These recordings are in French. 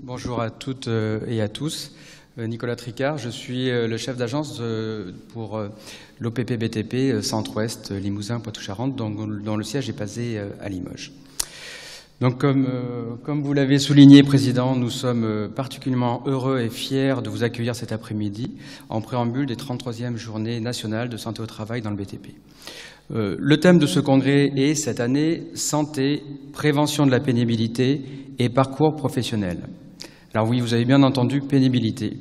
Bonjour à toutes et à tous. Nicolas Tricard, je suis le chef d'agence pour l'OPP BTP Centre-Ouest, Limousin, Poitou-Charentes, dont le siège est basé à Limoges. Donc, comme vous l'avez souligné, Président, nous sommes particulièrement heureux et fiers de vous accueillir cet après-midi en préambule des 33e Journées nationales de santé au travail dans le BTP. Le thème de ce congrès est, cette année, santé, prévention de la pénibilité et parcours professionnel. Alors oui, vous avez bien entendu, pénibilité.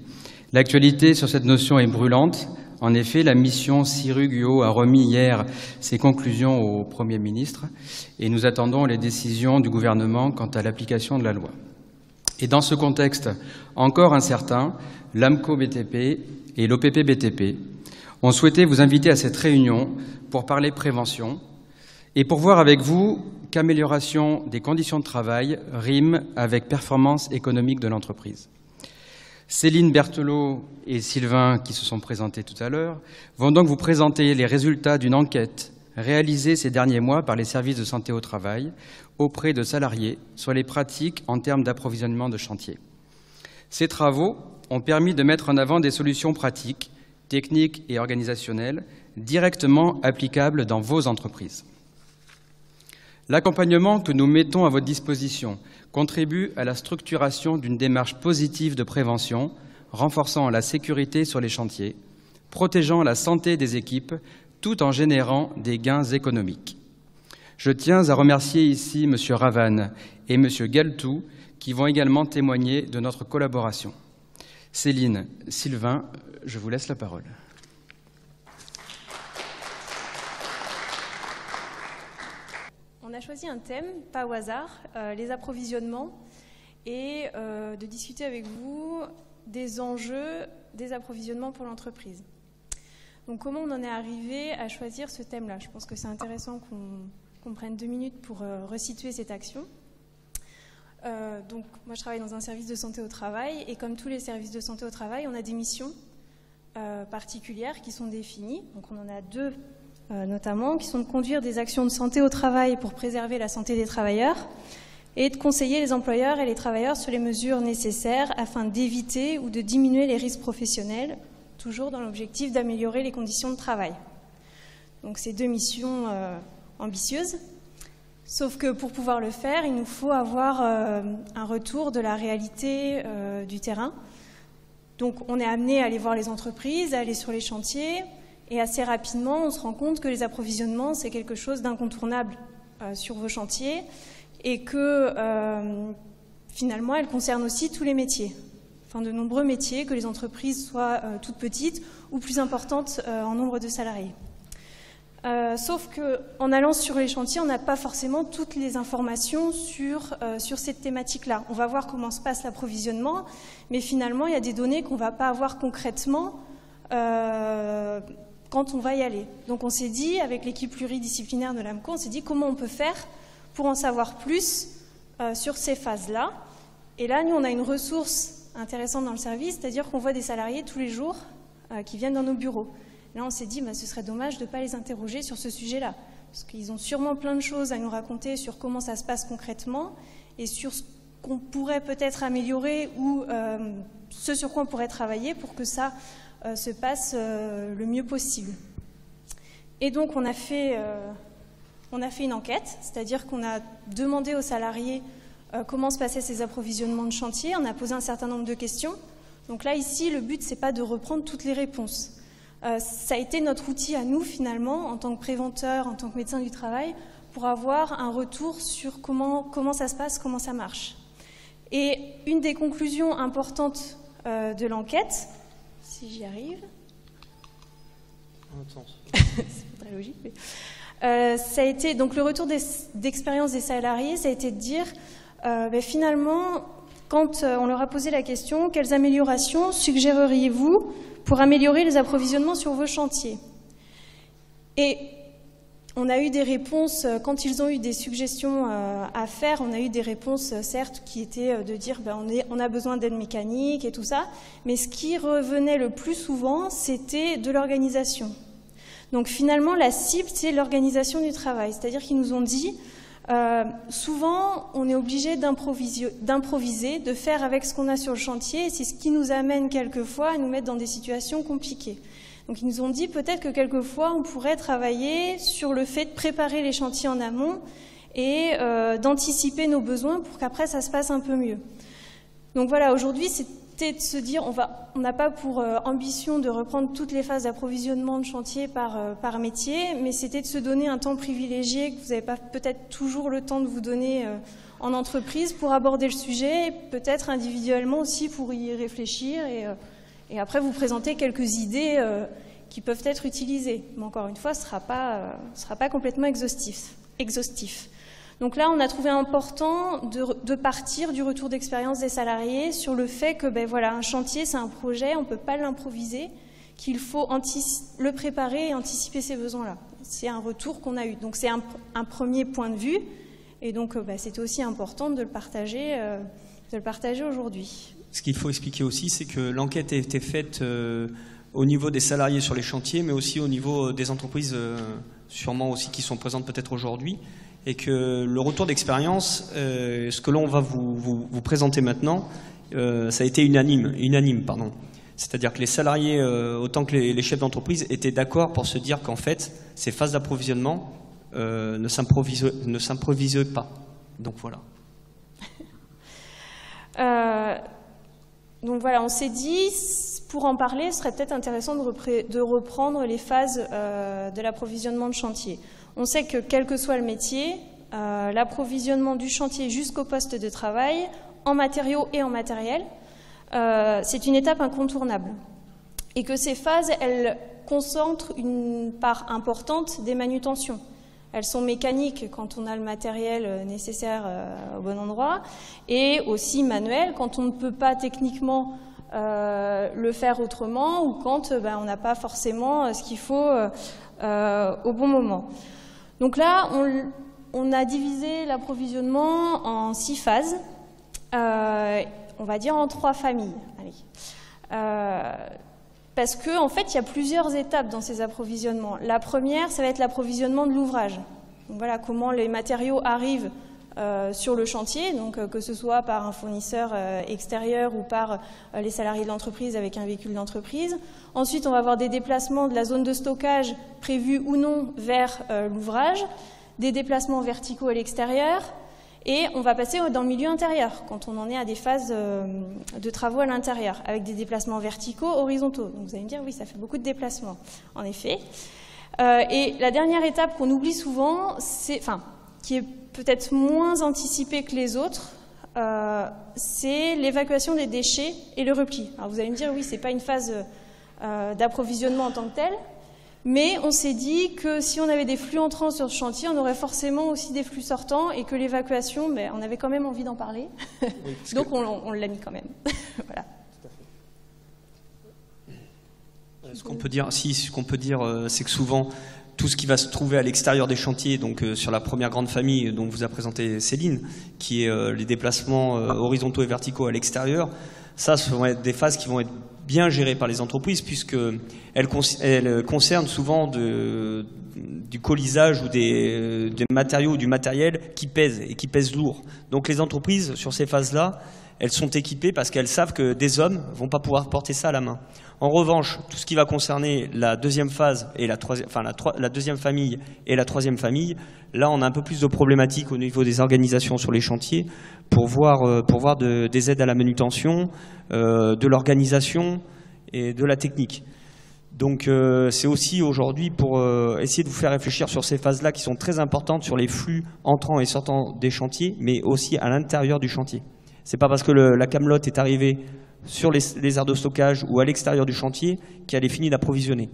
L'actualité sur cette notion est brûlante. En effet, la mission Siru-Guo a remis hier ses conclusions au Premier ministre et nous attendons les décisions du gouvernement quant à l'application de la loi. Et dans ce contexte encore incertain, l'AMCO BTP et l'OPP BTP ont souhaité vous inviter à cette réunion pour parler prévention et pour voir avec vous qu'amélioration des conditions de travail rime avec performance économique de l'entreprise. Céline Berthelot et Sylvain, qui se sont présentés tout à l'heure, vont donc vous présenter les résultats d'une enquête réalisée ces derniers mois par les services de santé au travail auprès de salariés sur les pratiques en termes d'approvisionnement de chantier. Ces travaux ont permis de mettre en avant des solutions pratiques, techniques et organisationnelles directement applicables dans vos entreprises. L'accompagnement que nous mettons à votre disposition contribue à la structuration d'une démarche positive de prévention, renforçant la sécurité sur les chantiers, protégeant la santé des équipes, tout en générant des gains économiques. Je tiens à remercier ici M. Ravan et M. Galtou, qui vont également témoigner de notre collaboration. Céline, Sylvain, je vous laisse la parole. On a choisi un thème, pas au hasard, les approvisionnements, et de discuter avec vous des enjeux des approvisionnements pour l'entreprise. Donc comment on en est arrivé à choisir ce thème-là? Je pense que c'est intéressant qu'on prenne 2 minutes pour resituer cette action. Donc moi je travaille dans un service de santé au travail, et comme tous les services de santé au travail, on a des missions particulières qui sont définies. Donc on en a 2 notamment, qui sont de conduire des actions de santé au travail pour préserver la santé des travailleurs et de conseiller les employeurs et les travailleurs sur les mesures nécessaires afin d'éviter ou de diminuer les risques professionnels, toujours dans l'objectif d'améliorer les conditions de travail. Donc c'est 2 missions ambitieuses, sauf que pour pouvoir le faire, il nous faut avoir un retour de la réalité du terrain. Donc on est amené à aller voir les entreprises, à aller sur les chantiers. Et assez rapidement, on se rend compte que les approvisionnements, c'est quelque chose d'incontournable sur vos chantiers et que finalement, elles concernent aussi tous les métiers. Enfin, de nombreux métiers, que les entreprises soient toutes petites ou plus importantes en nombre de salariés. Sauf qu'en allant sur les chantiers, on n'a pas forcément toutes les informations sur cette thématique-là. On va voir comment se passe l'approvisionnement, mais finalement, il y a des données qu'on ne va pas avoir concrètement quand on va y aller. Donc on s'est dit, avec l'équipe pluridisciplinaire de l'AMCO, on s'est dit comment on peut faire pour en savoir plus sur ces phases-là. Et là, nous, on a une ressource intéressante dans le service, c'est-à-dire qu'on voit des salariés tous les jours qui viennent dans nos bureaux. Et là, on s'est dit, ce serait dommage de ne pas les interroger sur ce sujet-là, parce qu'ils ont sûrement plein de choses à nous raconter sur comment ça se passe concrètement et sur ce qu'on pourrait peut-être améliorer ou ce sur quoi on pourrait travailler pour que ça se passe le mieux possible. Et donc on a fait une enquête, c'est-à-dire qu'on a demandé aux salariés comment se passaient ces approvisionnements de chantier, on a posé un certain nombre de questions. Donc là ici le but c'est pas de reprendre toutes les réponses. Ça a été notre outil à nous finalement en tant que préventeur, en tant que médecin du travail, pour avoir un retour sur comment ça se passe, comment ça marche. Et une des conclusions importantes de l'enquête, si j'y arrive. C'est très logique. Mais ça a été donc le retour d'expérience des salariés, ça a été de dire finalement, quand on leur a posé la question, quelles améliorations suggéreriez-vous pour améliorer les approvisionnements sur vos chantiers? Et on a eu des réponses, quand ils ont eu des suggestions à faire, on a eu des réponses, certes, qui étaient de dire on a besoin d'aide mécanique et tout ça, mais ce qui revenait le plus souvent, c'était de l'organisation. Donc finalement, la cible, c'est l'organisation du travail. C'est-à-dire qu'ils nous ont dit, souvent, on est obligé d'improviser, de faire avec ce qu'on a sur le chantier, et c'est ce qui nous amène quelquefois à nous mettre dans des situations compliquées. Donc ils nous ont dit peut-être que quelquefois, on pourrait travailler sur le fait de préparer les chantiers en amont et d'anticiper nos besoins pour qu'après, ça se passe un peu mieux. Donc voilà, aujourd'hui, c'était de se dire, on n'a pas pour ambition de reprendre toutes les phases d'approvisionnement de chantier par métier, mais c'était de se donner un temps privilégié que vous n'avez pas peut-être toujours le temps de vous donner en entreprise pour aborder le sujet, et peut-être individuellement aussi pour y réfléchir et après vous présenter quelques idées qui peuvent être utilisées. Mais encore une fois, ce ne sera pas complètement exhaustif. Donc là, on a trouvé important de partir du retour d'expérience des salariés sur le fait que voilà, un chantier, c'est un projet, on ne peut pas l'improviser, qu'il faut le préparer et anticiper ces besoins-là. C'est un retour qu'on a eu. Donc c'est un premier point de vue, et donc c'était aussi important de le partager aujourd'hui. Ce qu'il faut expliquer aussi, c'est que l'enquête a été faite au niveau des salariés sur les chantiers, mais aussi au niveau des entreprises, sûrement aussi qui sont présentes peut-être aujourd'hui, et que le retour d'expérience, ce que l'on va vous présenter maintenant, ça a été unanime. C'est-à-dire que les salariés, autant que les chefs d'entreprise, étaient d'accord pour se dire qu'en fait, ces phases d'approvisionnement ne s'improvisent pas. Donc voilà. Donc voilà, on s'est dit, pour en parler, ce serait peut-être intéressant de reprendre les phases de l'approvisionnement de chantier. On sait que quel que soit le métier, l'approvisionnement du chantier jusqu'au poste de travail, en matériaux et en matériel, c'est une étape incontournable. Et que ces phases, elles concentrent une part importante des manutentions. Elles sont mécaniques quand on a le matériel nécessaire au bon endroit, et aussi manuelles quand on ne peut pas techniquement le faire autrement, ou quand on n'a pas forcément ce qu'il faut au bon moment. Donc là, on a divisé l'approvisionnement en 6 phases, on va dire en 3 familles. Parce qu'en fait, il y a plusieurs étapes dans ces approvisionnements. La première, ça va être l'approvisionnement de l'ouvrage. Donc voilà, comment les matériaux arrivent sur le chantier, donc que ce soit par un fournisseur extérieur ou par les salariés de l'entreprise avec un véhicule d'entreprise. Ensuite, on va avoir des déplacements de la zone de stockage prévue ou non vers l'ouvrage, des déplacements verticaux à l'extérieur, et on va passer dans le milieu intérieur, quand on en est à des phases de travaux à l'intérieur, avec des déplacements verticaux, horizontaux. Donc vous allez me dire, oui, ça fait beaucoup de déplacements, en effet. Et la dernière étape qu'on oublie souvent, qui est peut-être moins anticipée que les autres, c'est l'évacuation des déchets et le repli. Alors vous allez me dire, oui, ce n'est pas une phase d'approvisionnement en tant que telle, mais on s'est dit que si on avait des flux entrants sur ce chantier, on aurait forcément aussi des flux sortants, et que l'évacuation, on avait quand même envie d'en parler. Oui, donc on l'a mis quand même. Voilà. Ce qu'on peut dire, c'est que souvent, tout ce qui va se trouver à l'extérieur des chantiers, donc sur la première grande famille dont vous a présenté Céline, qui est les déplacements horizontaux et verticaux à l'extérieur, ça, ce vont être des phases qui vont être bien gérées par les entreprises, puisqu'elles concernent souvent du colisage ou des matériaux ou du matériel qui pèsent et qui pèsent lourd. Donc les entreprises, sur ces phases-là, elles sont équipées parce qu'elles savent que des hommes ne vont pas pouvoir porter ça à la main. En revanche, tout ce qui va concerner la deuxième phase et la deuxième famille et la troisième famille, là on a un peu plus de problématiques au niveau des organisations sur les chantiers pour voir des aides à la manutention, de l'organisation et de la technique. Donc c'est aussi aujourd'hui pour essayer de vous faire réfléchir sur ces phases-là qui sont très importantes sur les flux entrants et sortants des chantiers, mais aussi à l'intérieur du chantier. C'est pas parce que la camelote est arrivée sur les aires de stockage ou à l'extérieur du chantier qu'elle est finie d'approvisionner.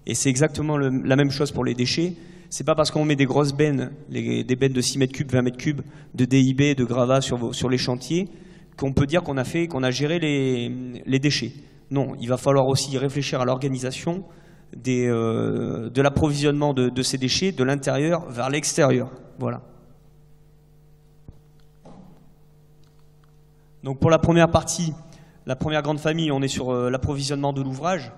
Et c'est exactement la même chose pour les déchets. C'est pas parce qu'on met des grosses bennes, des bennes de 6 mètres cubes, 20 mètres cubes, de DIB, de gravats sur les chantiers, qu'on peut dire qu'on a géré les déchets. Non, il va falloir aussi réfléchir à l'organisation de l'approvisionnement de ces déchets de l'intérieur vers l'extérieur. Voilà. Donc pour la première partie, la première grande famille, on est sur l'approvisionnement de l'ouvrage.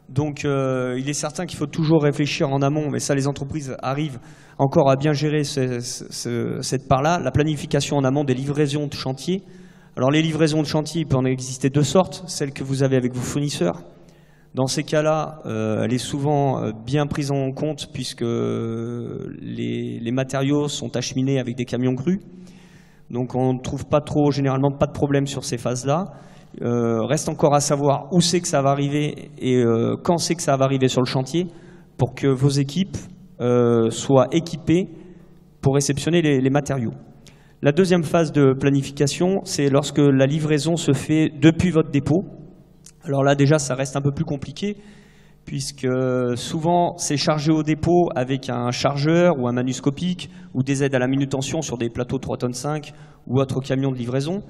Donc il est certain qu'il faut toujours réfléchir en amont, mais ça les entreprises arrivent encore à bien gérer cette part-là. La planification en amont des livraisons de chantier. Alors les livraisons de chantier, il peut en exister deux sortes, celles que vous avez avec vos fournisseurs. Dans ces cas-là, elle est souvent bien prise en compte puisque les matériaux sont acheminés avec des camions crus. Donc on ne trouve pas trop, généralement pas de problème sur ces phases-là. Reste encore à savoir où c'est que ça va arriver et quand c'est que ça va arriver sur le chantier pour que vos équipes soient équipées pour réceptionner les matériaux. La deuxième phase de planification, c'est lorsque la livraison se fait depuis votre dépôt. Alors là déjà ça reste un peu plus compliqué puisque souvent c'est chargé au dépôt avec un chargeur ou un manuscopique ou des aides à la manutention sur des plateaux 3,5 tonnes ou autres camions de livraison.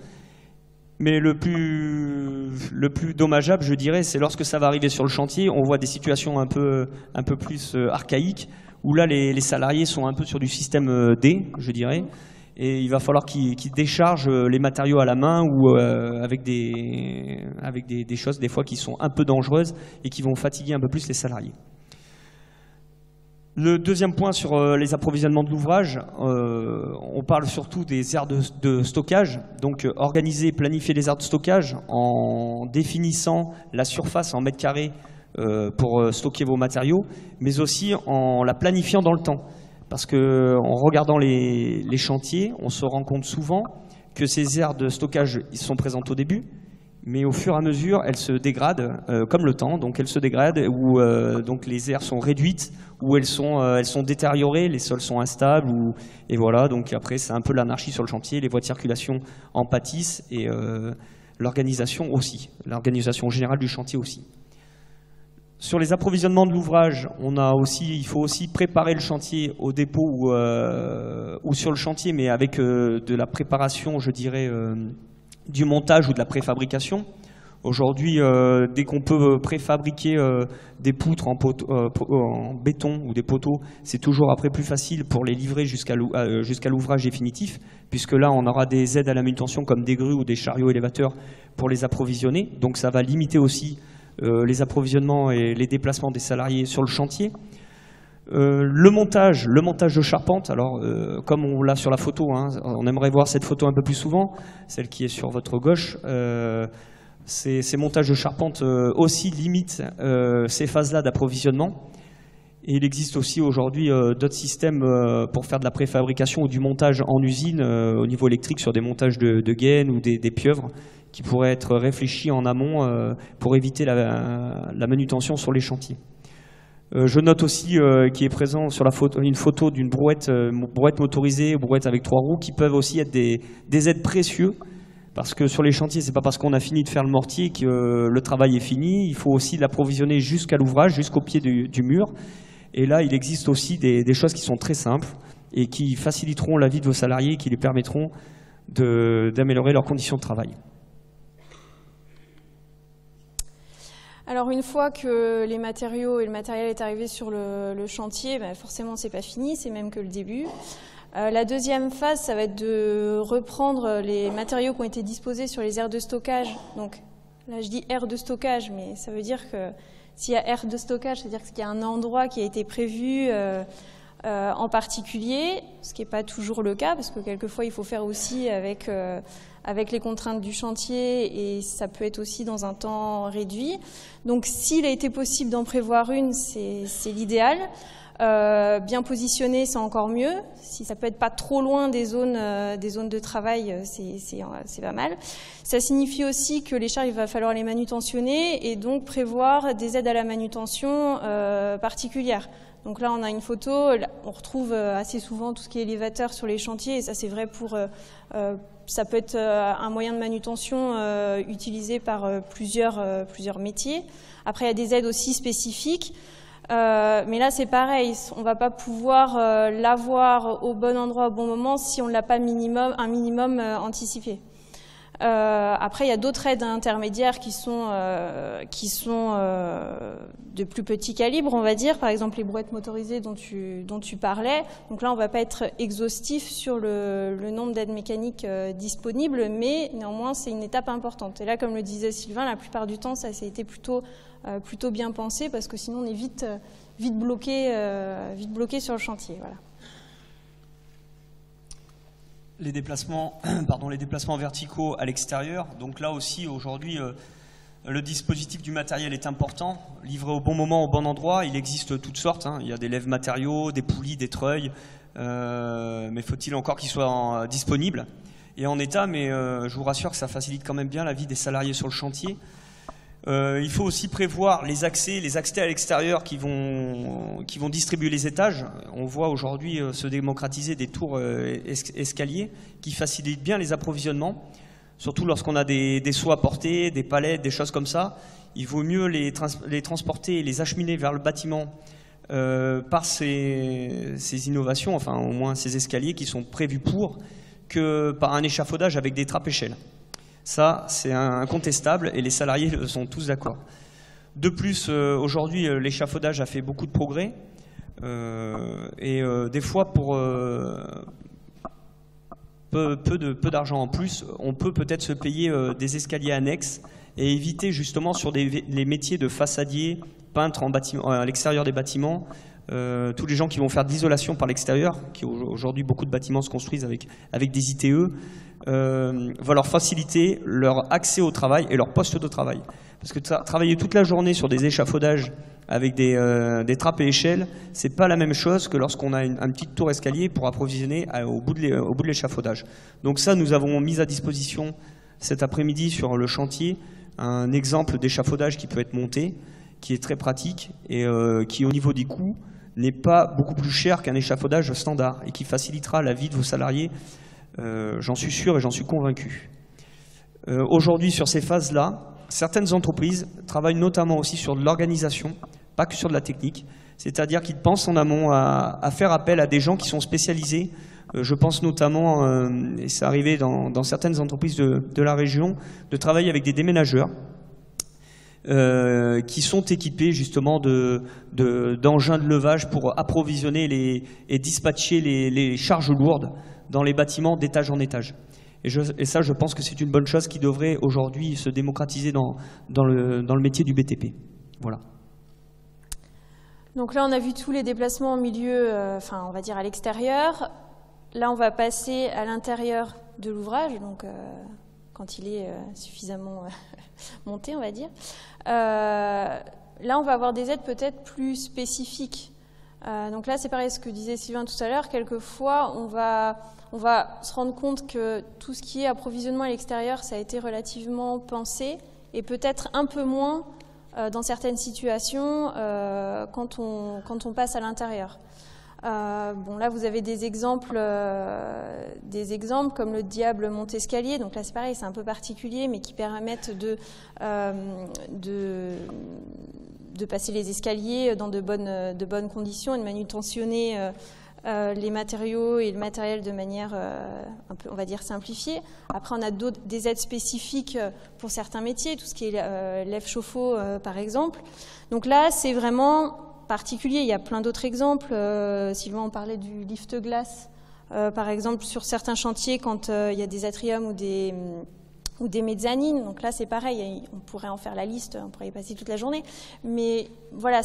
Mais le plus dommageable, je dirais, c'est lorsque ça va arriver sur le chantier, on voit des situations un peu plus archaïques, où là les salariés sont un peu sur du système D, je dirais, et il va falloir qu'ils déchargent les matériaux à la main ou avec des choses des fois qui sont un peu dangereuses et qui vont fatiguer un peu plus les salariés. Le deuxième point sur les approvisionnements de l'ouvrage, on parle surtout des aires de stockage. Donc organiser, planifier les aires de stockage en définissant la surface en mètres carrés pour stocker vos matériaux, mais aussi en la planifiant dans le temps. Parce qu'en regardant les chantiers, on se rend compte souvent que ces aires de stockage sont présentes au début, mais au fur et à mesure, elles se dégradent, comme le temps, donc elles se dégradent, où donc les aires sont réduites, où elles sont détériorées, les sols sont instables, et voilà, donc après c'est un peu l'anarchie sur le chantier, les voies de circulation en pâtissent, et l'organisation aussi, l'organisation générale du chantier aussi. Sur les approvisionnements de l'ouvrage, il faut aussi préparer le chantier au dépôt ou sur le chantier, mais avec de la préparation, je dirais, du montage ou de la préfabrication. Aujourd'hui, dès qu'on peut préfabriquer des poutres en béton ou des poteaux, c'est toujours après plus facile pour les livrer jusqu'à l'ouvrage définitif, puisque là, on aura des aides à la manutention comme des grues ou des chariots élévateurs pour les approvisionner. Donc ça va limiter aussi les approvisionnements et les déplacements des salariés sur le chantier. Le montage de charpente, alors comme on l'a sur la photo, hein, on aimerait voir cette photo un peu plus souvent, celle qui est sur votre gauche. Ces montages de charpente aussi limitent ces phases-là d'approvisionnement. Et il existe aussi aujourd'hui d'autres systèmes pour faire de la préfabrication ou du montage en usine au niveau électrique sur des montages de gaines ou des pieuvres qui pourraient être réfléchis en amont pour éviter la manutention sur les chantiers. Je note aussi qu'il est présent sur la photo, une photo d'une brouette motorisée, brouette avec 3 roues, qui peuvent aussi être des aides précieuses, parce que sur les chantiers, c'est pas parce qu'on a fini de faire le mortier que le travail est fini. Il faut aussi l'approvisionner jusqu'à l'ouvrage, jusqu'au pied du mur. Et là, il existe aussi des choses qui sont très simples et qui faciliteront la vie de vos salariés et qui les permettront d'améliorer leurs conditions de travail. Alors une fois que les matériaux et le matériel est arrivé sur le chantier, ben forcément c'est pas fini, c'est même que le début. La deuxième phase, ça va être de reprendre les matériaux qui ont été disposés sur les aires de stockage. Donc là je dis aire de stockage, mais ça veut dire que s'il y a aire de stockage, c'est-à-dire qu'il y a un endroit qui a été prévu en particulier, ce qui n'est pas toujours le cas, parce que quelquefois il faut faire aussi avec les contraintes du chantier et ça peut être aussi dans un temps réduit. Donc s'il a été possible d'en prévoir une, c'est l'idéal. Bien positionné, c'est encore mieux. Si ça peut être pas trop loin des zones de travail, c'est pas mal. Ça signifie aussi que les chars, il va falloir les manutentionner et donc prévoir des aides à la manutention particulières. Donc là, on a une photo, on retrouve assez souvent tout ce qui est élévateur sur les chantiers, et ça c'est vrai pour... ça peut être un moyen de manutention utilisé par plusieurs métiers. Après, il y a des aides aussi spécifiques. Mais là, c'est pareil, on ne va pas pouvoir l'avoir au bon endroit au bon moment si on ne l'a pas un minimum anticipé. Après, il y a d'autres aides intermédiaires qui sont de plus petit calibre, on va dire. Par exemple, les brouettes motorisées dont tu parlais. Donc là, on ne va pas être exhaustif sur le nombre d'aides mécaniques disponibles, mais néanmoins, c'est une étape importante. Et là, comme le disait Sylvain, la plupart du temps, ça a été plutôt bien pensé, parce que sinon, on est vite bloqué sur le chantier. Voilà. Les déplacements verticaux à l'extérieur. Donc là aussi, aujourd'hui, le dispositif du matériel est important. Livré au bon moment, au bon endroit, il existe toutes sortes. Il y a des lève-matériaux, des poulies, des treuils. Mais faut-il encore qu'ils soient disponibles et en état. Mais je vous rassure que ça facilite quand même bien la vie des salariés sur le chantier. Il faut aussi prévoir les accès à l'extérieur qui vont distribuer les étages. On voit aujourd'hui se démocratiser des tours escaliers qui facilitent bien les approvisionnements, surtout lorsqu'on a des seaux à porter, des palettes, des choses comme ça. Il vaut mieux les transporter et les acheminer vers le bâtiment par ces innovations, enfin au moins ces escaliers qui sont prévus que par un échafaudage avec des trappes-échelles. Ça, c'est incontestable et les salariés sont tous d'accord. De plus, aujourd'hui, l'échafaudage a fait beaucoup de progrès et des fois, pour peu d'argent en plus, on peut peut-être se payer des escaliers annexes et éviter justement sur les métiers de façadier, peintre à l'extérieur des bâtiments, tous les gens qui vont faire de l'isolation par l'extérieur, qui aujourd'hui beaucoup de bâtiments se construisent avec des ITE, va leur faciliter leur accès au travail et leur poste de travail. Parce que travailler toute la journée sur des échafaudages avec des trappes et échelles, c'est pas la même chose que lorsqu'on a une petite tour escalier pour approvisionner au bout de l'échafaudage. Donc ça, nous avons mis à disposition cet après-midi sur le chantier un exemple d'échafaudage qui peut être monté, qui est très pratique et qui, au niveau des coûts, n'est pas beaucoup plus cher qu'un échafaudage standard et qui facilitera la vie de vos salariés. J'en suis sûr et j'en suis convaincu. Aujourd'hui, sur ces phases-là, certaines entreprises travaillent notamment aussi sur de l'organisation, pas que sur de la technique. C'est-à-dire qu'ils pensent en amont à faire appel à des gens qui sont spécialisés. Je pense notamment, et c'est arrivé dans certaines entreprises de la région, de travailler avec des déménageurs qui sont équipés justement d'engins de levage pour approvisionner et dispatcher les charges lourdes dans les bâtiments d'étage en étage. Et ça, je pense que c'est une bonne chose qui devrait aujourd'hui se démocratiser dans le métier du BTP. Voilà. Donc là, on a vu tous les déplacements en milieu, on va dire à l'extérieur. Là, on va passer à l'intérieur de l'ouvrage, donc quand il est suffisamment monté, on va dire. Là, on va avoir des aides peut-être plus spécifiques. Donc là, c'est pareil ce que disait Sylvain tout à l'heure. Quelquefois, on va se rendre compte que tout ce qui est approvisionnement à l'extérieur, ça a été relativement pensé, et peut-être un peu moins dans certaines situations quand on passe à l'intérieur. Bon, là, vous avez des exemples comme le diable monte-escalier. Donc là, c'est pareil, c'est un peu particulier, mais qui permettent de passer les escaliers dans de bonnes conditions et de manutentionner les matériaux et le matériel de manière un peu, on va dire, simplifiée. Après, on a des aides spécifiques pour certains métiers, tout ce qui est lève-chauffe-eau, par exemple. Donc là, c'est vraiment particulier. Il y a plein d'autres exemples. Sylvain, on parlait du lift-glace, par exemple, sur certains chantiers, quand il y a des atriums ou des mezzanines. Donc là, c'est pareil, on pourrait en faire la liste, on pourrait y passer toute la journée. Mais voilà,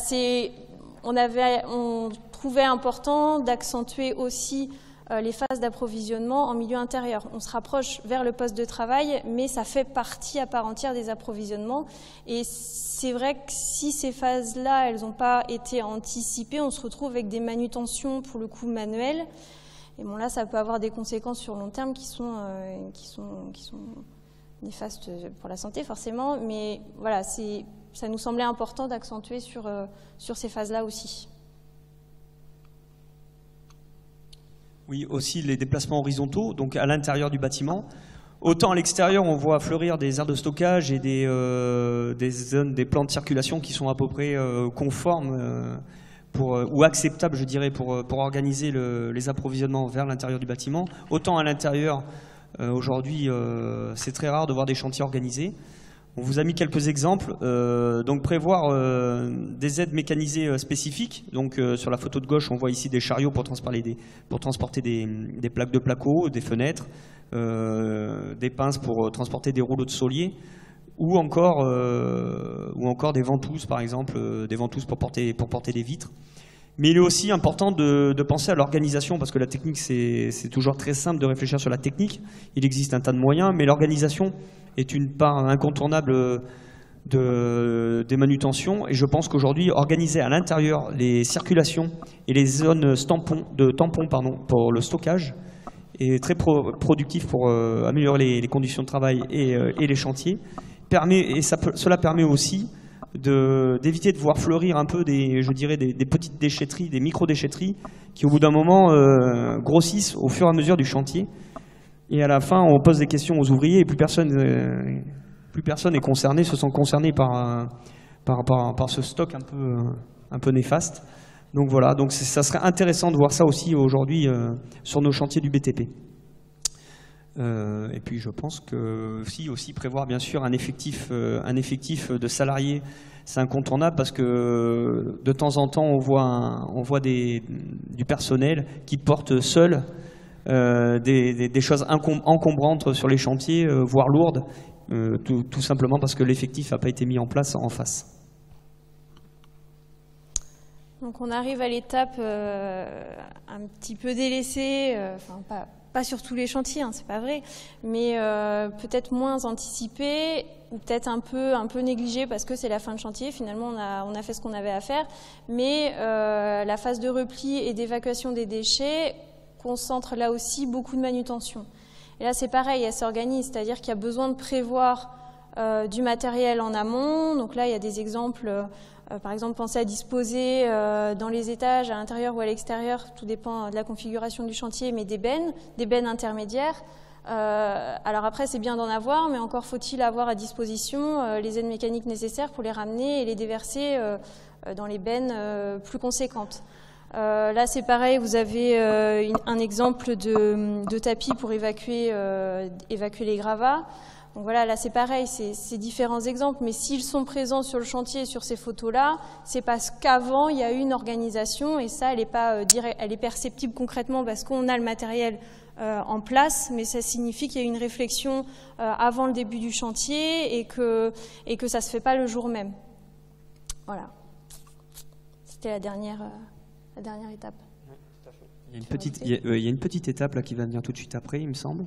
on trouvait important d'accentuer aussi les phases d'approvisionnement en milieu intérieur. On se rapproche vers le poste de travail, mais ça fait partie à part entière des approvisionnements. Et c'est vrai que si ces phases-là, elles n'ont pas été anticipées, on se retrouve avec des manutentions, pour le coup, manuelles. Et bon, là, ça peut avoir des conséquences sur long terme qui sont néfastes pour la santé, forcément. Mais voilà, ça nous semblait important d'accentuer sur ces phases-là aussi. Oui, aussi les déplacements horizontaux, donc à l'intérieur du bâtiment. Autant à l'extérieur, on voit fleurir des aires de stockage et des plans de circulation qui sont à peu près conformes ou acceptables, je dirais, pour organiser les approvisionnements vers l'intérieur du bâtiment. Autant à l'intérieur, Aujourd'hui, c'est très rare de voir des chantiers organisés. On vous a mis quelques exemples. Donc prévoir des aides mécanisées spécifiques. Donc sur la photo de gauche, on voit ici des chariots pour transporter des plaques de placo, des fenêtres, des pinces pour transporter des rouleaux de solier, ou encore des ventouses, par exemple, des ventouses pour porter des vitres. Mais il est aussi important de penser à l'organisation, parce que la technique, c'est toujours très simple de réfléchir sur la technique. Il existe un tas de moyens, mais l'organisation est une part incontournable des manutentions. Et je pense qu'aujourd'hui, organiser à l'intérieur les circulations et les zones tampons pour le stockage est très productif pour améliorer les conditions de travail et les chantiers. Cela permet aussi d'éviter de voir fleurir un peu des petites déchetteries, des micro-déchetteries qui au bout d'un moment grossissent au fur et à mesure du chantier. Et à la fin, on pose des questions aux ouvriers et plus personne n'est concerné, se sent concerné par ce stock un peu néfaste. Donc voilà, donc ça serait intéressant de voir ça aussi aujourd'hui sur nos chantiers du BTP. Et puis je pense que aussi prévoir bien sûr un effectif de salariés, c'est incontournable, parce que de temps en temps on voit du personnel qui porte seul des choses encombrantes sur les chantiers, voire lourdes, tout simplement parce que l'effectif n'a pas été mis en place en face. Donc on arrive à l'étape un petit peu délaissée, enfin pas sur tous les chantiers, hein, c'est pas vrai, mais peut-être moins anticipée, ou peut-être un peu négligée parce que c'est la fin de chantier. Finalement, on a fait ce qu'on avait à faire, mais la phase de repli et d'évacuation des déchets concentre là aussi beaucoup de manutention. Et là, c'est pareil, elle s'organise, c'est-à-dire qu'il y a besoin de prévoir du matériel en amont. Donc là, il y a des exemples. Par exemple, pensez à disposer dans les étages, à l'intérieur ou à l'extérieur, tout dépend de la configuration du chantier, mais des bennes intermédiaires. Alors après, c'est bien d'en avoir, mais encore faut-il avoir à disposition les aides mécaniques nécessaires pour les ramener et les déverser dans les bennes plus conséquentes. Là, c'est pareil, vous avez un exemple de tapis pour évacuer les gravats. Donc voilà, là c'est pareil, c'est différents exemples, mais s'ils sont présents sur le chantier, sur ces photos-là, c'est parce qu'avant il y a eu une organisation, et ça elle est perceptible concrètement parce qu'on a le matériel en place, mais ça signifie qu'il y a eu une réflexion avant le début du chantier et que ça se fait pas le jour même. Voilà, c'était la dernière étape. Il y a une petite étape là qui va venir tout de suite après, il me semble.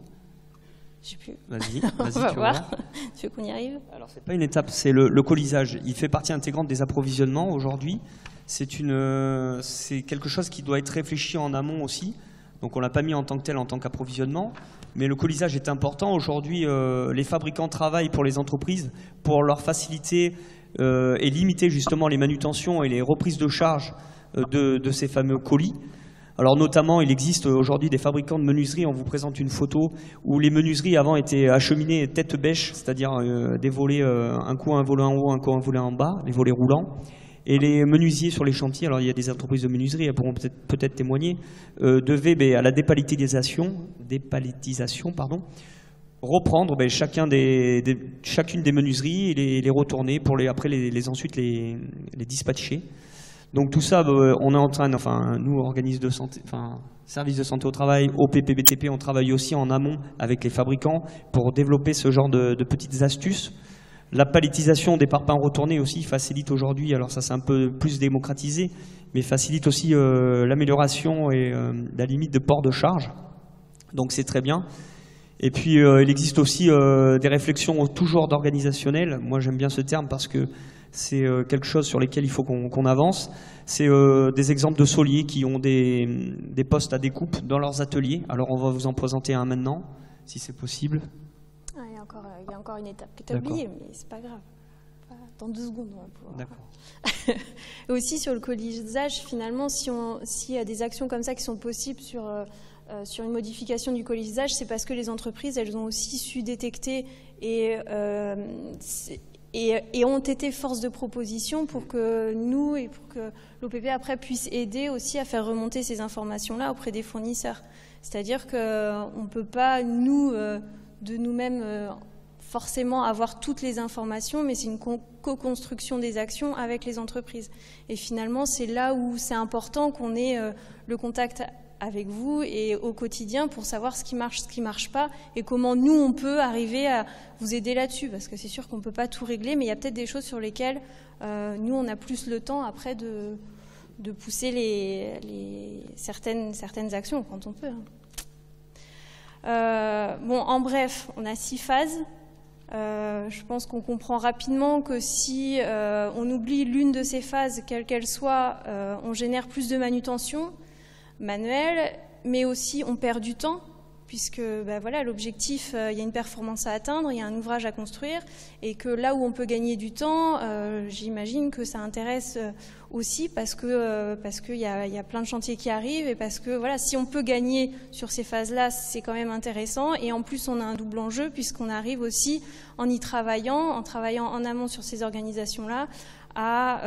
Je sais plus. Vas-y, on va voir. Tu veux qu'on y arrive? Alors c'est pas une étape, c'est le colisage. Il fait partie intégrante des approvisionnements aujourd'hui. C'est quelque chose qui doit être réfléchi en amont aussi. Donc on l'a pas mis en tant que tel, en tant qu'approvisionnement. Mais le colisage est important. Aujourd'hui, les fabricants travaillent pour les entreprises pour leur faciliter et limiter justement les manutentions et les reprises de charge de ces fameux colis. Alors notamment, il existe aujourd'hui des fabricants de menuiseries. On vous présente une photo où les menuiseries avant étaient acheminées tête bêche, c'est-à-dire des volets, un coup un volet en haut, un coup un volet en bas, les volets roulants. Et les menuisiers sur les chantiers, alors il y a des entreprises de menuiserie, elles pourront peut-être témoigner, devaient à la dépalettisation, reprendre chacune des menuiseries et les retourner pour ensuite les dispatcher. Donc tout ça, on est en train, nous, organismes de santé, services de santé au travail, OPP, BTP, on travaille aussi en amont avec les fabricants pour développer ce genre de petites astuces. La palettisation des parpaings retournés aussi facilite aujourd'hui, alors ça c'est un peu plus démocratisé, mais facilite aussi l'amélioration et la limite de port de charge. Donc c'est très bien. Et puis il existe aussi des réflexions toujours d'organisationnel. Moi j'aime bien ce terme parce que c'est quelque chose sur lequel il faut qu'on avance. C'est des exemples de soliers qui ont des postes à découpe dans leurs ateliers. Alors on va vous en présenter un maintenant, si c'est possible. Ah, il y a encore une étape que tu as oubliée, mais c'est pas grave. Dans 2 secondes, on va pouvoir. D'accord. Aussi sur le colisage, finalement, s'il y a des actions comme ça qui sont possibles sur une modification du colisage, c'est parce que les entreprises, elles ont aussi su détecter et ont été force de proposition pour que nous et pour que l'OPP après puisse aider aussi à faire remonter ces informations-là auprès des fournisseurs. C'est-à-dire qu'on ne peut pas, nous, de nous-mêmes, forcément avoir toutes les informations, mais c'est une co-construction des actions avec les entreprises. Et finalement, c'est là où c'est important qu'on ait le contact avec vous et au quotidien pour savoir ce qui marche pas, et comment nous, on peut arriver à vous aider là-dessus. Parce que c'est sûr qu'on ne peut pas tout régler, mais il y a peut-être des choses sur lesquelles nous, on a plus le temps après de pousser certaines actions quand on peut. Bon, en bref, on a 6 phases. Je pense qu'on comprend rapidement que si on oublie l'une de ces phases, quelle qu'elle soit, on génère plus de manutention manuelle, mais aussi on perd du temps, puisque voilà, l'objectif, il y a une performance à atteindre, il y a un ouvrage à construire, et que là où on peut gagner du temps, j'imagine que ça intéresse aussi parce qu'il y a plein de chantiers qui arrivent, et parce que voilà, si on peut gagner sur ces phases-là, c'est quand même intéressant, et en plus on a un double enjeu, puisqu'on arrive aussi, en travaillant en amont sur ces organisations-là, à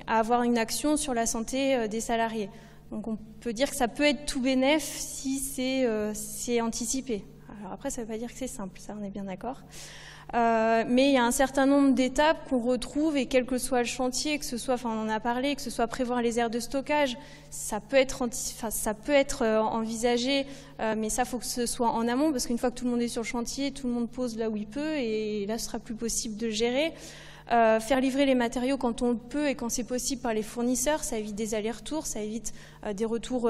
avoir une action sur la santé des salariés. Donc on peut dire que ça peut être tout bénef si c'est anticipé. Alors après, ça ne veut pas dire que c'est simple, ça on est bien d'accord. Mais il y a un certain nombre d'étapes qu'on retrouve, et quel que soit le chantier, que ce soit, enfin on en a parlé, que ce soit prévoir les aires de stockage, ça peut être envisagé, mais ça faut que ce soit en amont, parce qu'une fois que tout le monde est sur le chantier, tout le monde pose là où il peut, et là ce sera plus possible de gérer. Faire livrer les matériaux quand on peut et quand c'est possible par les fournisseurs, ça évite des allers-retours, ça évite des retours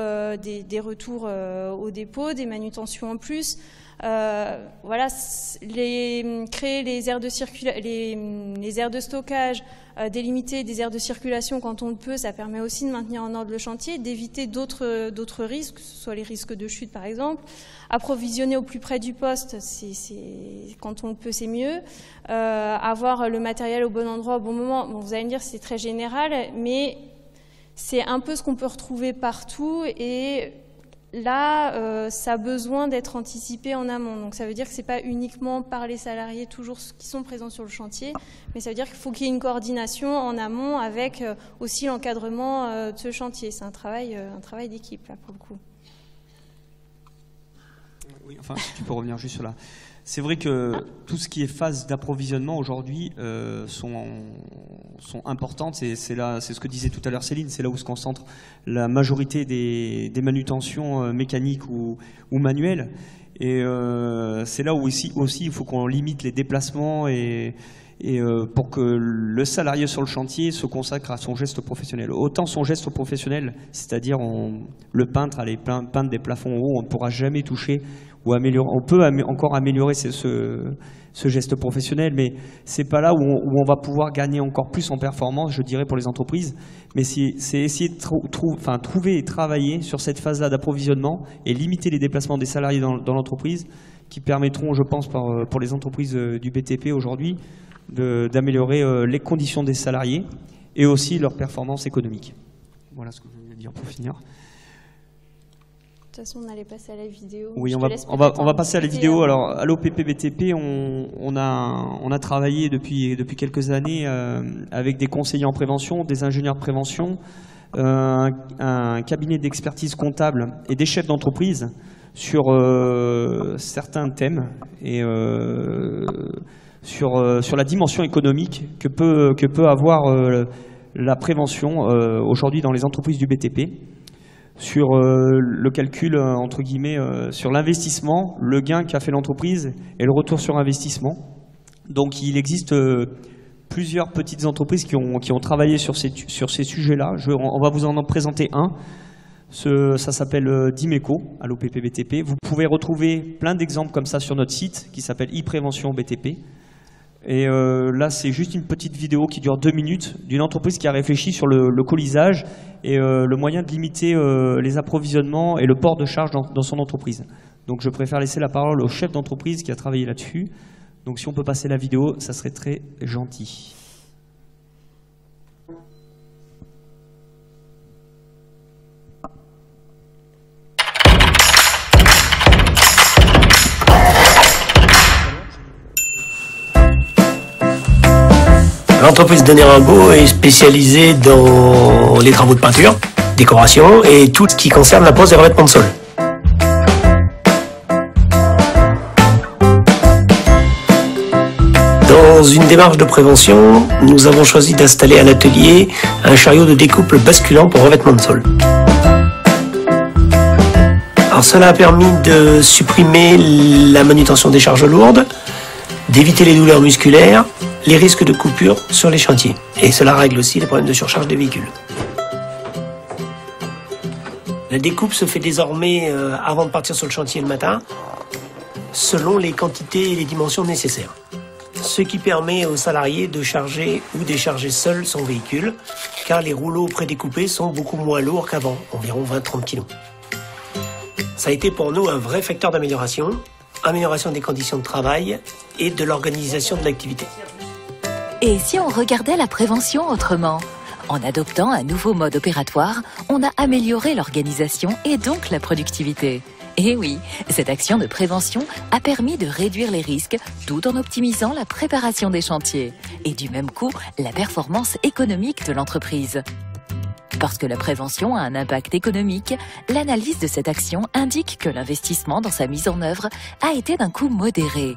au dépôt, des manutentions en plus. Voilà, créer les aires de stockage, délimiter des aires de circulation quand on le peut, ça permet aussi de maintenir en ordre le chantier, d'éviter d'autres risques, que ce soit les risques de chute par exemple. Approvisionner au plus près du poste, quand on le peut, c'est mieux. Avoir le matériel au bon endroit au bon moment. Bon, vous allez me dire, c'est très général, mais c'est un peu ce qu'on peut retrouver partout, et là, ça a besoin d'être anticipé en amont. Donc ça veut dire que ce n'est pas uniquement par les salariés toujours qui sont présents sur le chantier, mais ça veut dire qu'il faut qu'il y ait une coordination en amont avec aussi l'encadrement de ce chantier. C'est un travail d'équipe, là, pour le coup. Oui, enfin, si tu peux revenir juste sur là. C'est vrai que tout ce qui est phase d'approvisionnement aujourd'hui sont importantes. C'est ce que disait tout à l'heure Céline, c'est là où se concentre la majorité des manutentions mécaniques ou manuelles. Et c'est là où aussi il faut qu'on limite les déplacements et pour que le salarié sur le chantier se consacre à son geste professionnel. Autant son geste professionnel, c'est-à-dire le peintre, aller peindre des plafonds hauts, on ne pourra jamais toucher ou améliorer. On peut encore améliorer ce geste professionnel, mais c'est pas là où on va pouvoir gagner encore plus en performance, je dirais, pour les entreprises. Mais c'est essayer de trouver et travailler sur cette phase-là d'approvisionnement et limiter les déplacements des salariés dans l'entreprise, qui permettront, je pense, pour les entreprises du BTP aujourd'hui, d'améliorer les conditions des salariés et aussi leur performance économique. Voilà ce que je voulais dire pour finir. De toute façon, on allait passer à la vidéo. Oui, on va passer à la vidéo. Alors, à l'OPP BTP, on a travaillé depuis quelques années avec des conseillers en prévention, des ingénieurs de prévention, un cabinet d'expertise comptable et des chefs d'entreprise sur certains thèmes et sur la dimension économique que peut avoir la prévention aujourd'hui dans les entreprises du BTP, sur le calcul, entre guillemets, sur l'investissement, le gain qu'a fait l'entreprise et le retour sur investissement. Donc il existe plusieurs petites entreprises qui ont travaillé sur ces sujets-là. On va vous en présenter un. Ça s'appelle Dimeco à l'OPP BTP. Vous pouvez retrouver plein d'exemples comme ça sur notre site qui s'appelle e-prévention BTP. Et là, c'est juste une petite vidéo qui dure 2 minutes d'une entreprise qui a réfléchi sur le colisage et le moyen de limiter les approvisionnements et le port de charge dans son entreprise. Donc je préfère laisser la parole au chef d'entreprise qui a travaillé là-dessus. Donc si on peut passer la vidéo, ça serait très gentil. L'entreprise Denis Rimbaud est spécialisée dans les travaux de peinture, décoration et tout ce qui concerne la pose des revêtements de sol. Dans une démarche de prévention, nous avons choisi d'installer à l'atelier un chariot de découpe basculant pour revêtement de sol. Alors cela a permis de supprimer la manutention des charges lourdes, d'éviter les douleurs musculaires, les risques de coupure sur les chantiers. Et cela règle aussi les problèmes de surcharge des véhicules. La découpe se fait désormais avant de partir sur le chantier le matin, selon les quantités et les dimensions nécessaires. Ce qui permet aux salariés de charger ou décharger seul son véhicule, car les rouleaux prédécoupés sont beaucoup moins lourds qu'avant, environ 20-30 kg. Ça a été pour nous un vrai facteur d'amélioration, amélioration des conditions de travail et de l'organisation de l'activité. Et si on regardait la prévention autrement ? En adoptant un nouveau mode opératoire, on a amélioré l'organisation et donc la productivité. Et oui, cette action de prévention a permis de réduire les risques tout en optimisant la préparation des chantiers et du même coup la performance économique de l'entreprise. Parce que la prévention a un impact économique, l'analyse de cette action indique que l'investissement dans sa mise en œuvre a été d'un coût modéré.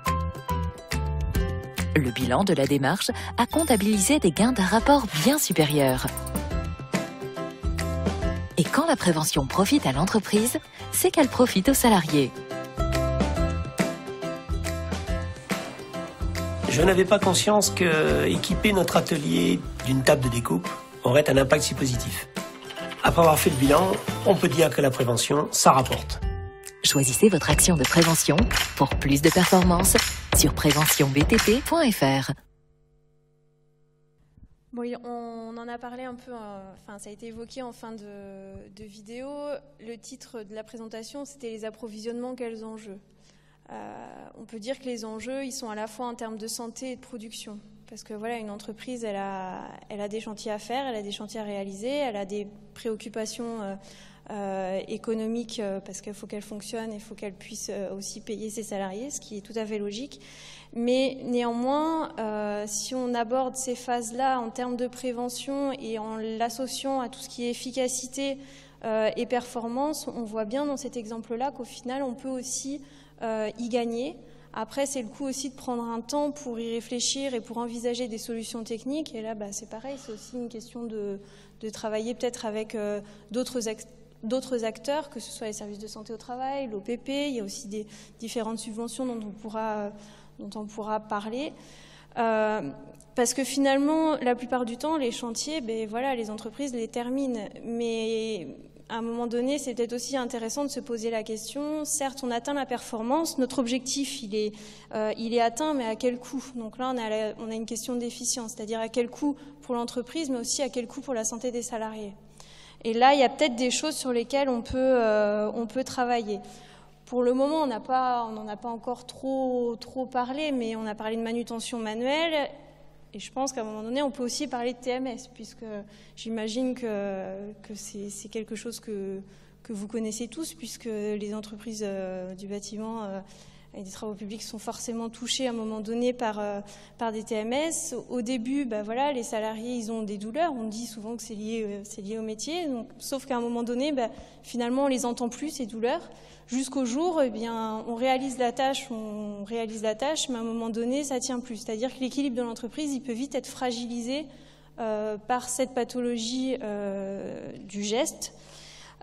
Le bilan de la démarche a comptabilisé des gains d'un rapport bien supérieur. Et quand la prévention profite à l'entreprise, c'est qu'elle profite aux salariés. Je n'avais pas conscience que équiper notre atelier d'une table de découpe aurait un impact si positif. Après avoir fait le bilan, on peut dire que la prévention, ça rapporte. Choisissez votre action de prévention pour plus de performance sur préventionbtp.fr. Bon, on en a parlé un peu, ça a été évoqué en fin de vidéo. Le titre de la présentation, c'était les approvisionnements, quels enjeux ? On peut dire que les enjeux, ils sont à la fois en termes de santé et de production. Parce que voilà, une entreprise, elle a des chantiers à faire, elle a des chantiers à réaliser, elle a des préoccupations économiques parce qu'il faut qu'elle fonctionne, il faut qu'elle puisse aussi payer ses salariés, ce qui est tout à fait logique. Mais néanmoins, si on aborde ces phases-là en termes de prévention et en l'associant à tout ce qui est efficacité et performance, on voit bien dans cet exemple-là qu'au final, on peut aussi y gagner. Après, c'est le coup aussi de prendre un temps pour y réfléchir et pour envisager des solutions techniques. Et là, c'est pareil, c'est aussi une question de travailler peut-être avec d'autres acteurs, que ce soit les services de santé au travail, l'OPP, il y a aussi des différentes subventions dont on pourra parler. Parce que finalement, la plupart du temps, les chantiers, les entreprises les terminent. Mais à un moment donné, c'est peut-être aussi intéressant de se poser la question. Certes, on atteint la performance, notre objectif, il est atteint, mais à quel coût ? Donc là, on a une question d'efficience, c'est-à-dire à quel coût pour l'entreprise, mais aussi à quel coût pour la santé des salariés. Et là, il y a peut-être des choses sur lesquelles on peut travailler. Pour le moment, on n'en a pas encore trop parlé, mais on a parlé de manutention manuelle. Et je pense qu'à un moment donné, on peut aussi parler de TMS, puisque j'imagine que c'est quelque chose que vous connaissez tous, puisque les entreprises du bâtiment et des travaux publics sont forcément touchées à un moment donné par des TMS. Au début, les salariés, ils ont des douleurs. On dit souvent que c'est lié au métier. Donc, sauf qu'à un moment donné, finalement, on les entend plus, ces douleurs. Jusqu'au jour, on réalise la tâche, mais à un moment donné, ça tient plus. C'est-à-dire que l'équilibre de l'entreprise, il peut vite être fragilisé par cette pathologie du geste.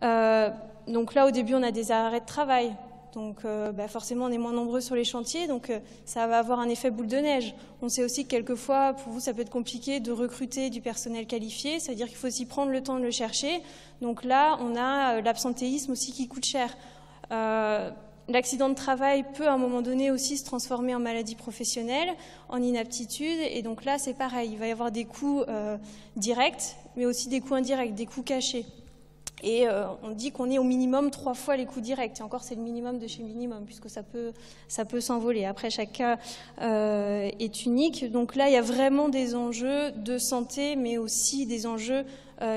Donc là, au début, on a des arrêts de travail. Donc forcément, on est moins nombreux sur les chantiers, donc ça va avoir un effet boule de neige. On sait aussi que quelquefois, pour vous, ça peut être compliqué de recruter du personnel qualifié, c'est-à-dire qu'il faut aussi prendre le temps de le chercher. Donc là, on a l'absentéisme aussi qui coûte cher. L'accident de travail peut à un moment donné aussi se transformer en maladie professionnelle, en inaptitude, et donc là c'est pareil, il va y avoir des coûts directs, mais aussi des coûts indirects, des coûts cachés. Et on dit qu'on est au minimum 3 fois les coûts directs, et encore c'est le minimum de chez minimum, puisque ça peut s'envoler. Après, chaque cas est unique, donc là il y a vraiment des enjeux de santé, mais aussi des enjeux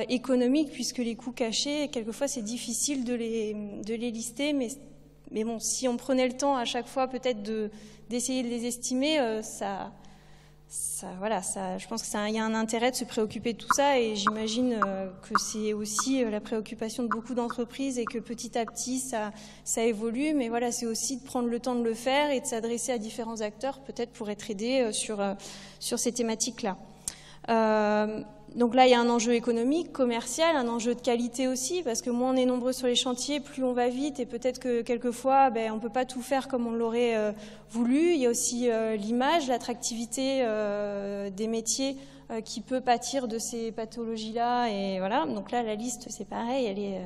économiques, puisque les coûts cachés, quelquefois c'est difficile de les lister, mais bon, si on prenait le temps à chaque fois peut-être d'essayer de les estimer, ça voilà, je pense qu'il y a un intérêt de se préoccuper de tout ça, et j'imagine que c'est aussi la préoccupation de beaucoup d'entreprises et que petit à petit ça évolue, mais voilà, c'est aussi de prendre le temps de le faire et de s'adresser à différents acteurs peut-être pour être aidé sur ces thématiques-là. Donc là, il y a un enjeu économique, commercial, un enjeu de qualité aussi, parce que moins on est nombreux sur les chantiers, plus on va vite, et peut-être que quelquefois, on ne peut pas tout faire comme on l'aurait voulu. Il y a aussi l'image, l'attractivité des métiers qui peut pâtir de ces pathologies-là. Et voilà. Donc là, la liste, c'est pareil,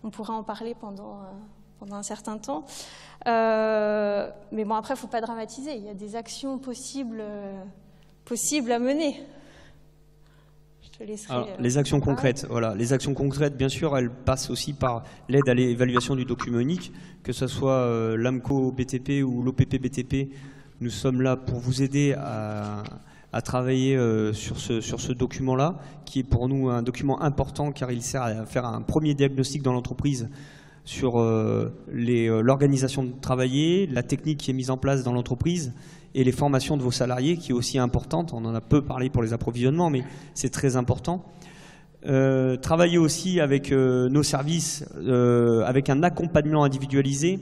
on pourra en parler pendant un certain temps. Mais bon, après, il ne faut pas dramatiser. Il y a des actions possibles à mener. Alors, les actions concrètes, voilà. Les actions concrètes, bien sûr, elles passent aussi par l'aide à l'évaluation du document unique, que ce soit l'AMCO BTP ou l'OPP BTP. Nous sommes là pour vous aider à travailler sur ce document-là, qui est pour nous un document important car il sert à faire un premier diagnostic dans l'entreprise sur l'organisation de travailler, la technique qui est mise en place dans l'entreprise, et les formations de vos salariés, qui est aussi importante. On en a peu parlé pour les approvisionnements, mais c'est très important. Travailler aussi avec nos services, avec un accompagnement individualisé,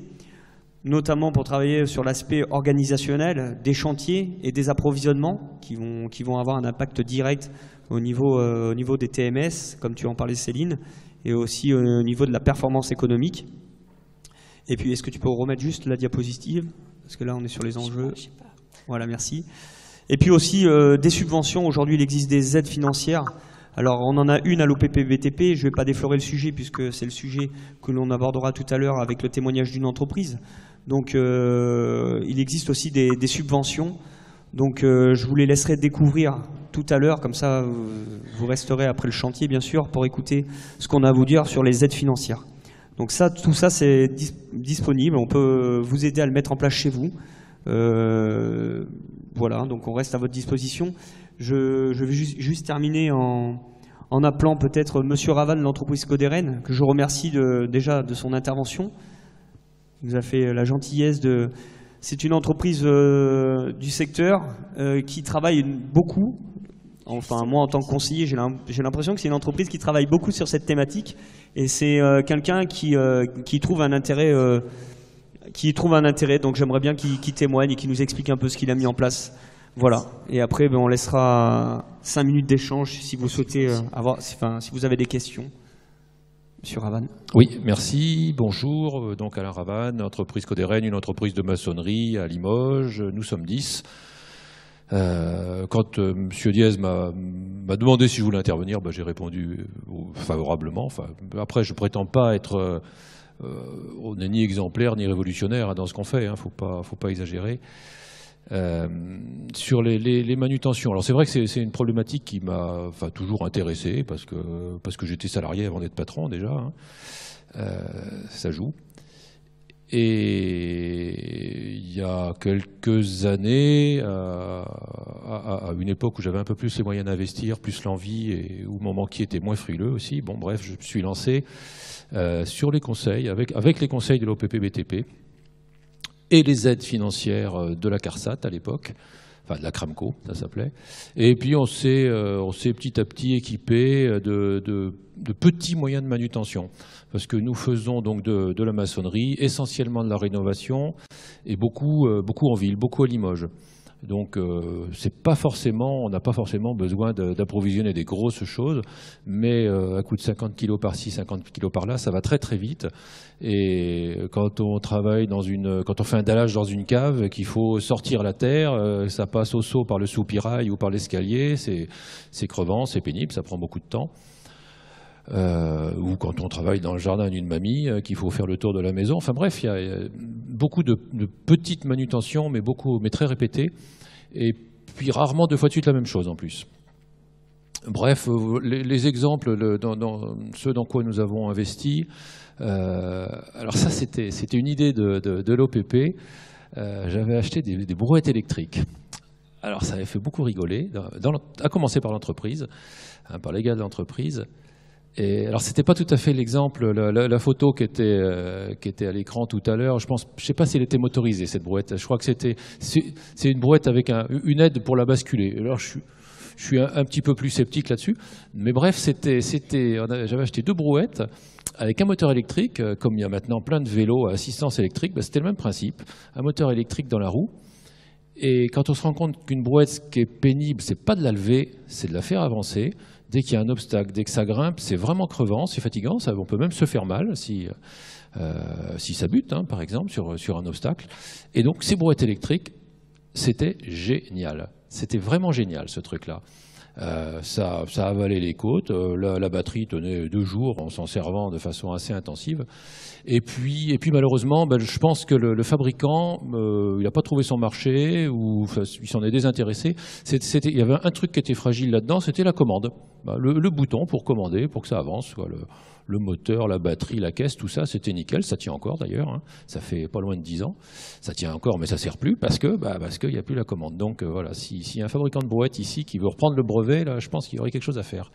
notamment pour travailler sur l'aspect organisationnel des chantiers et des approvisionnements qui vont avoir un impact direct au niveau des TMS, comme tu en parlais Céline, et aussi au niveau de la performance économique. Et puis, est-ce que tu peux remettre juste la diapositive? Parce que là, on est sur les enjeux. Je sais pas. Voilà, merci. Et puis aussi des subventions. Aujourd'hui, il existe des aides financières. Alors, on en a une à l'OPP-BTP. Je ne vais pas déflorer le sujet puisque c'est le sujet que l'on abordera tout à l'heure avec le témoignage d'une entreprise. Donc, il existe aussi des subventions. Donc, je vous les laisserai découvrir tout à l'heure. Comme ça, vous resterez après le chantier, bien sûr, pour écouter ce qu'on a à vous dire sur les aides financières. Donc, tout ça, c'est disponible. On peut vous aider à le mettre en place chez vous. Voilà, donc on reste à votre disposition. Je vais juste terminer en appelant peut-être Monsieur Ravan de l'entreprise Coderen, que je remercie déjà de son intervention. Il nous a fait la gentillesse de... C'est une entreprise du secteur qui travaille beaucoup. Enfin, moi, en tant que conseiller, j'ai l'impression que c'est une entreprise qui travaille beaucoup sur cette thématique. Et c'est quelqu'un qui trouve un intérêt... donc j'aimerais bien qu'il témoigne et qu'il nous explique un peu ce qu'il a mis en place. Voilà. Et après, on laissera 5 minutes d'échange si vous souhaitez si vous avez des questions. Monsieur Ravan. Oui, merci. Bonjour. Donc Alain Ravan, entreprise Coderen, une entreprise de maçonnerie à Limoges. Nous sommes 10. Quand M. Diez m'a demandé si je voulais intervenir, j'ai répondu favorablement. Après, je prétends pas être... on n'est ni exemplaire ni révolutionnaire dans ce qu'on fait, faut pas exagérer. Sur les manutentions, alors c'est vrai que c'est une problématique qui m'a toujours intéressé parce que j'étais salarié avant d'être patron déjà, ça joue. Et il y a quelques années, à une époque où j'avais un peu plus les moyens d'investir, plus l'envie, et où mon banquier était moins frileux aussi, bref, je me suis lancé sur les conseils, avec les conseils de l'OPP-BTP et les aides financières de la CARSAT à l'époque, de la Cramco, ça s'appelait. Et puis on s'est petit à petit équipé de petits moyens de manutention. Parce que nous faisons donc de la maçonnerie, essentiellement de la rénovation, et beaucoup en ville, beaucoup à Limoges. Donc on n'a pas forcément besoin d'approvisionner des grosses choses, mais à coup de 50 kilos par-ci, 50 kilos par-là, ça va très très vite. Et quand on travaille quand on fait un dallage dans une cave, qu'il faut sortir la terre, ça passe au seau par le soupirail ou par l'escalier, c'est crevant, c'est pénible, ça prend beaucoup de temps. Ou quand on travaille dans le jardin d'une mamie, qu'il faut faire le tour de la maison. Enfin bref, il y a beaucoup de petites manutentions, mais très répétées, et puis rarement 2 fois de suite la même chose en plus. Bref, les exemples, ceux dans quoi nous avons investi, alors ça c'était une idée de l'OPP. J'avais acheté des brouettes électriques. Alors ça avait fait beaucoup rigoler, à commencer par l'entreprise, par les gars de l'entreprise. Et alors, c'était pas tout à fait l'exemple, la photo qui était à l'écran tout à l'heure. Je sais pas si elle était motorisée, cette brouette. Je crois que c'est une brouette avec une aide pour la basculer. Alors, je suis un petit peu plus sceptique là-dessus. Mais bref, j'avais acheté 2 brouettes avec un moteur électrique. Comme il y a maintenant plein de vélos à assistance électrique, c'était le même principe. Un moteur électrique dans la roue. Et quand on se rend compte qu'une brouette, ce qui est pénible, c'est pas de la lever, c'est de la faire avancer. Dès qu'il y a un obstacle, dès que ça grimpe, c'est vraiment crevant, c'est fatigant. On peut même se faire mal si ça bute, hein, par exemple, sur un obstacle. Et donc, ces brouettes électriques, c'était génial. C'était vraiment génial, ce truc-là. Ça avalait les côtes. La batterie tenait 2 jours en s'en servant de façon assez intensive. Et puis malheureusement, je pense que le fabricant, il n'a pas trouvé son marché ou il s'en est désintéressé. Il y avait un truc qui était fragile là-dedans, c'était la commande. Le bouton pour commander, pour que ça avance, quoi, le moteur, la batterie, la caisse, tout ça, c'était nickel. Ça tient encore d'ailleurs. Hein. Ça fait pas loin de 10 ans. Ça tient encore, mais ça sert plus parce qu'il n'y a plus la commande. Donc voilà, s'il y a un fabricant de brouettes ici qui veut reprendre le brevet, là, je pense qu'il y aurait quelque chose à faire.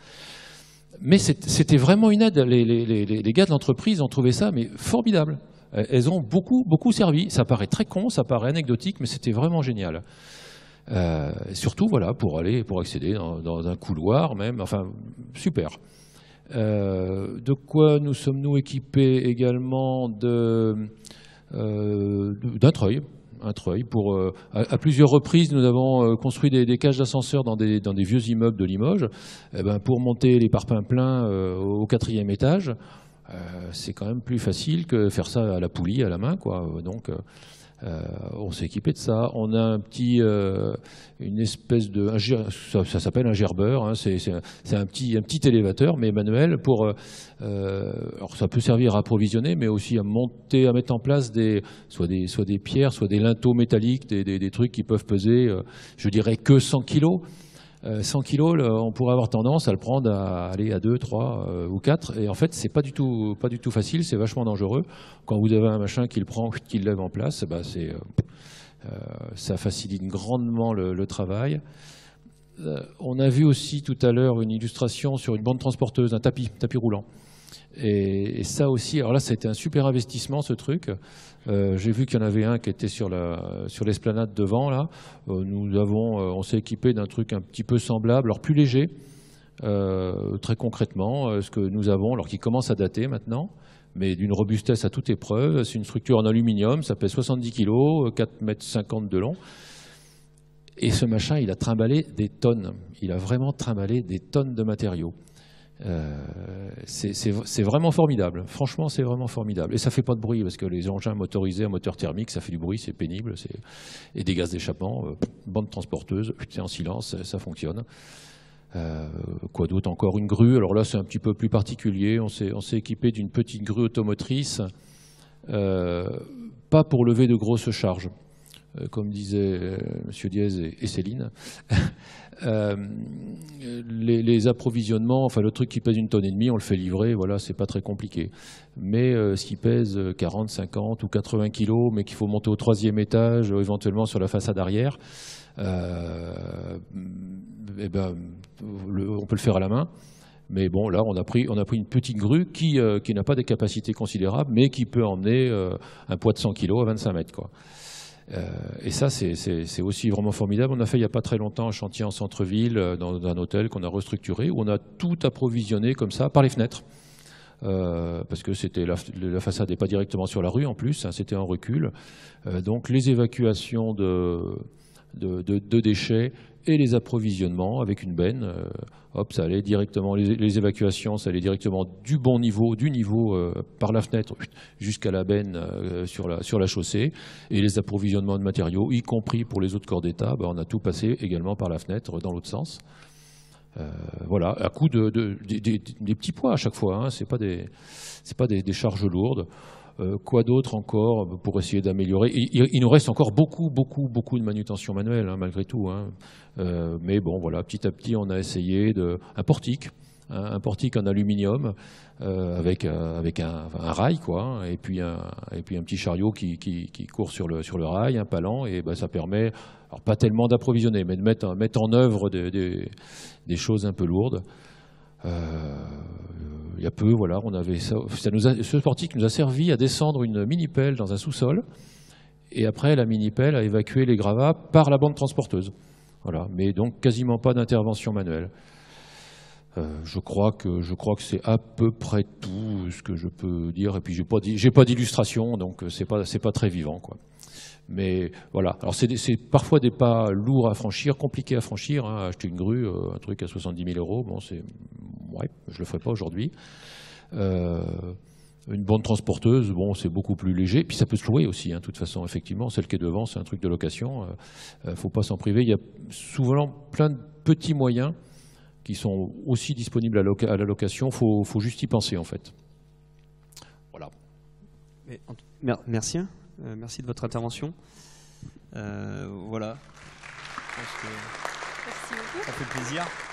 Mais c'était vraiment une aide. Les gars de l'entreprise ont trouvé ça mais formidable. Elles ont beaucoup servi. Ça paraît très con, ça paraît anecdotique, mais c'était vraiment génial. Surtout voilà, pour accéder dans un couloir même. Enfin, super. De quoi nous sommes-nous équipés également d'un treuil. Un treuil. À plusieurs reprises, nous avons construit des cages d'ascenseur dans des vieux immeubles de Limoges. Pour monter les parpaings pleins au 4e étage, c'est quand même plus facile que faire ça à la poulie, à la main, quoi. Donc, on s'est équipé de ça. On a une espèce de... Ça s'appelle un gerbeur. Hein, c'est un petit élévateur, mais manuel. Alors ça peut servir à approvisionner, mais aussi à mettre en place soit des pierres, soit des linteaux métalliques, des trucs qui peuvent peser, je dirais, que 100 kilos. 100 kilos, on pourrait avoir tendance à le prendre à aller à 2, 3 ou 4. Et en fait, c'est pas du tout facile, c'est vachement dangereux. Quand vous avez un machin qui le prend, qui le lève en place, ça facilite grandement le travail. On a vu aussi tout à l'heure une illustration sur une bande transporteuse, un tapis roulant. Et ça aussi, alors là, ça a été un super investissement, ce truc. J'ai vu qu'il y en avait un qui était sur l'esplanade devant, là. On s'est équipé d'un truc un petit peu semblable, alors plus léger, très concrètement, ce que nous avons, alors qui commence à dater maintenant, mais d'une robustesse à toute épreuve. C'est une structure en aluminium, ça pèse 70 kg, 4,50 m de long. Et ce machin, il a trimballé des tonnes. Il a vraiment trimballé des tonnes de matériaux. C'est vraiment formidable. Franchement, c'est vraiment formidable. Et ça fait pas de bruit, parce que les engins motorisés à moteur thermique, ça fait du bruit, c'est pénible. Et des gaz d'échappement, bande transporteuse, c'est en silence, ça fonctionne. Quoi d'autre encore? Une grue. Alors là, c'est un petit peu plus particulier. On s'est équipé d'une petite grue automotrice, pas pour lever de grosses charges, comme disaient M. Diez et Céline. Les approvisionnements, enfin le truc qui pèse 1,5 tonnes, on le fait livrer, voilà, c'est pas très compliqué. Mais ce qui pèse 40, 50 ou 80 kilos, mais qu'il faut monter au 3e étage, éventuellement sur la façade arrière, on peut le faire à la main. Mais bon, là, on a pris une petite grue qui n'a pas des capacités considérables, mais qui peut emmener un poids de 100 kilos à 25 mètres, quoi. Et ça, c'est aussi vraiment formidable. On a fait il n'y a pas très longtemps un chantier en centre-ville, dans un hôtel qu'on a restructuré, où on a tout approvisionné comme ça, par les fenêtres. Parce que la façade n'est pas directement sur la rue en plus, hein, c'était en recul. Donc les évacuations de déchets et les approvisionnements avec une benne, ça allait directement, les évacuations, ça allait directement du niveau par la fenêtre jusqu'à la benne sur la chaussée, et les approvisionnements de matériaux, y compris pour les autres corps d'État, on a tout passé également par la fenêtre dans l'autre sens. Voilà, à coup des petits poids à chaque fois, hein, c'est pas des charges lourdes. Quoi d'autre encore pour essayer d'améliorer? Il nous reste encore beaucoup de manutention manuelle, hein, malgré tout. Hein. Mais bon, voilà, petit à petit, on a essayé un portique en aluminium avec un rail, quoi, et puis un petit chariot qui court sur le rail, un palan, et ça permet, alors pas tellement d'approvisionner, mais de mettre en œuvre des choses un peu lourdes. il y a peu, voilà, on avait ce portique nous a servi à descendre une mini-pelle dans un sous-sol, et après la mini-pelle a évacué les gravats par la bande transporteuse. Voilà, mais donc quasiment pas d'intervention manuelle. Je crois que c'est à peu près tout ce que je peux dire. Et puis j'ai pas d'illustration, donc c'est pas très vivant, quoi. Mais voilà. Alors c'est parfois des pas lourds à franchir, compliqués à franchir. Hein. Acheter une grue, un truc à 70 000 €, bon, ouais, je le ferai pas aujourd'hui. Une bande transporteuse, bon, c'est beaucoup plus léger. Puis ça peut se louer aussi, hein, de toute façon, effectivement. Celle qui est devant, c'est un truc de location. Faut pas s'en priver. Il y a souvent plein de petits moyens qui sont aussi disponibles à la location. Faut juste y penser, en fait. Voilà. Merci. Merci de votre intervention. Voilà. Je pense que Merci beaucoup. ça fait plaisir.